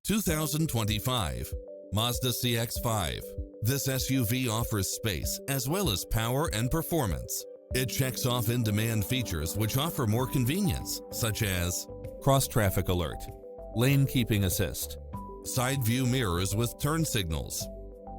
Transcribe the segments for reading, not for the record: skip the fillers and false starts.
2025 Mazda CX-5. This SUV offers space as well as power and performance. It checks off in-demand features which offer more convenience, such as cross-traffic alert, lane keeping assist, side view mirrors with turn signals,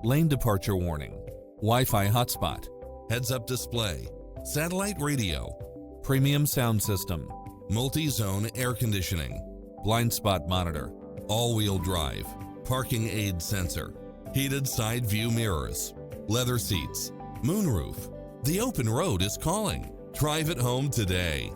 lane departure warning, Wi-Fi hotspot, heads-up display, satellite radio, premium sound system, multi-zone air conditioning, blind spot monitor, all-wheel drive, parking aid sensor, heated side view mirrors, leather seats, moonroof. The open road is calling. Drive it home today.